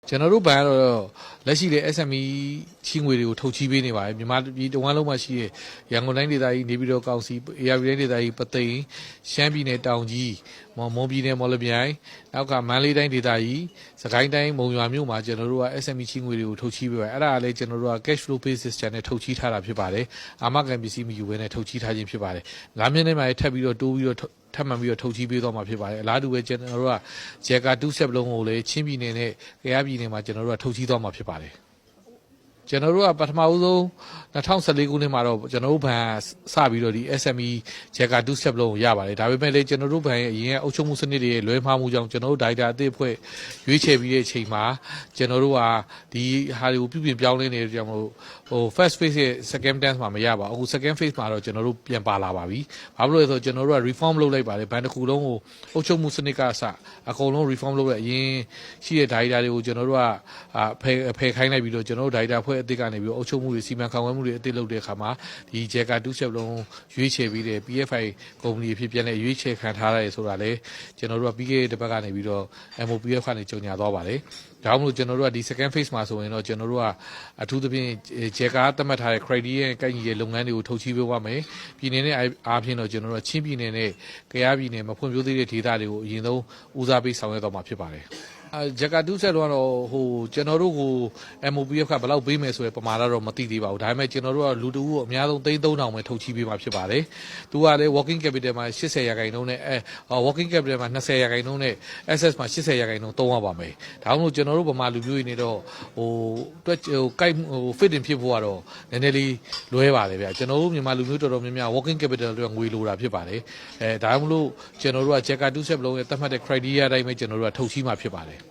ကျွန်တော်တို့ဘဏ်ကတော့လက်ရှိလေ SME ချီးငွေတွေကိုထုတ်ချီးပေးနေပါတယ်မြန်မာပြည်တဝန်းလုံးမှာရှိတဲ့ရန်ကုန်တိုင်းဒေသကြီးနေပြည်တော်ကောင်စီ AR တိုင်းဒေသကြီးပသိမ်ရှမ်းပြည်နယ်တောင်ကြီးမွန်ပြည်နယ်မော်လမြိုင်နောက်ကမန္တလေးတိုင်းဒေသကြီးစကိုင်းတိုင်းမုံရွာမြို့မှာကျွန်တော်တို့က SME ချီးငွေတွေကိုထုတ်ချီးပေးပါတယ်အဲ့ဒါကလည်းကျွန်တော်တို့က cash flow based system နဲ့ထုတ်ချီးထားတာဖြစ်ပါတယ်အာမခံပစ္စည်းမယူဘဲနဲ့ထုတ်ချီးထားခြင်းဖြစ်ပါတယ်9မိနစ်မှထပ်ပြီးတော့တိုးပြီးတော့ထပ်မှန်ပြီးတော့ထုတ်ချီးပေးသွားမှာဖြစ်ပါတယ်အလားတူပဲကျွန်တော်တို့က Jagger 2 step လုံးကိုလည်းချင်းပြည်နယ်နဲ့ကယားပြည်နယ်မှာကျွန်တော်တို့ကထုတ်ချီးသွားမှာဖြစ်ပါတယ်ကျွန်တော်တို့ကပထမဦးဆုံး2014ခုနှစ်မှာတော့ကျွန်တော်တို့ဘဏ်စပြီးတော့ဒီ SME Jagger 2 step လုံးကိုရပါတယ်ဒါပေမဲ့လည်းကျွန်တော်တို့ဘဏ်ရဲ့အရင်အုပ်ချုပ်မှုစနစ်တွေလွဲမှားမှုကြောင့်ကျွန်တော်တို့ data အသစ်အဖွဲ့ရွေးချယ်ပြီးတဲ့အချိန်မှာကျွန်တော်တို့ကဒီဟာတွေကိုပြုပြင်ပြောင်းလဲနေတဲ့ကြောင့်မို့first phase ရဲ့ second dance မှာမရပါဘူးအခု second phase မှာတော့ကျွန်တော်တို့ပြန်ပါလာပါပြီဘာဖြစ်လို့လဲဆိုတော့ကျွန်တော်တို့က reform လုပ်လိုက်ပါတယ်ဘဏ်တစ်ခုလုံးကိုအုပ်ချုပ်မှုစနစ်ကအစအကုန်လုံး reform လုပ်လိုက်အရင်ရှိတဲ့ data တွေကိုကျွန်တော်တို့ကဖယ်ခိုင်းလိုက်ပြီးတော့ကျွန်တော်တို့ data အဖွဲ့အသစ်ကနေပြီးအုပ်ချုပ်မှုတွေစီမံခန့်ခွဲမှုတွေအသစ်လုပ်တဲ့အခါမှာဒီ Jagger 2 step လုံးရွေးချယ်ပြီးတဲ့ PFI ကုမ္ပဏီဖြစ်ပြန်တဲ့ရွေးချယ်ခံထားရတယ်ဆိုတာလေကျွန်တော်တို့ကပြီးခဲ့တဲ့တစ်ပတ်ကနေပြီးတော့ MOPF ကနေကြေညာသွားပါတယ်ဒါမှမဟုတ်ကျွန်တော်တို့ကဒီ second phase မှာဆိုရင်တော့ကျွန်တော်တို့ကအထူးသဖြင့် Jagger သတ်မှတ်ထားတဲ့ criteria နဲ့ကိုက်ညီတဲ့လုပ်ငန်းတွေကိုထုတ်ချီးပေးသွားမယ်ပြည်နယ်နဲ့အားဖြင့်တော့ကျွန်တော်တို့ချင်းပြည်နယ်နဲ့ကယားပြည်နယ်မှာဖွံ့ဖြိုးသေးတဲ့ဒေသတွေကိုအရင်ဆုံးဦးစားပေးဆောင်ရွက်သွားမှာဖြစ်ပါတယ်Jagger 2 step တော့ကျွန်တော်တို့ကို MOPF ကဘယ်လောက်ပေးမယ်ဆိုရယ်ပမာဏတော့မသိသေးပါဘူးဒါပေမဲ့ကျွန်တော်တို့ကလူတဦးကိုအများဆုံး3,000ပဲထုတ်ချီးပေးမှာဖြစ်ပါတယ်သူကလည်း working capital မှာ80%နဲ့working capital မှာ20%နဲ့ assets မှာ80%သုံးရပါမယ်ဒါမှမဟုတ်ကျွန်တော်တို့ဗမာလူမျိုးတွေနေတော့ကိုက်fit in ဖြစ်ဖို့ကတော့နည်းနည်းလေးလွဲပါတယ်ဗျကျွန်တော်တို့မြန်မာလူမျိုးတော်တော်များများ working capital တွေငွေလိုတာဖြစ်ပါတယ်ဒါမှမဟုတ်ကျွန်တော်တို့က Jagger 2 step လုံးရဲ့သတ်မှတ်တဲ့ criteria အတိုင်းပဲကျွန်တော်တို့ကထုတ်ချီးမှာဖြစ်ပါတယ်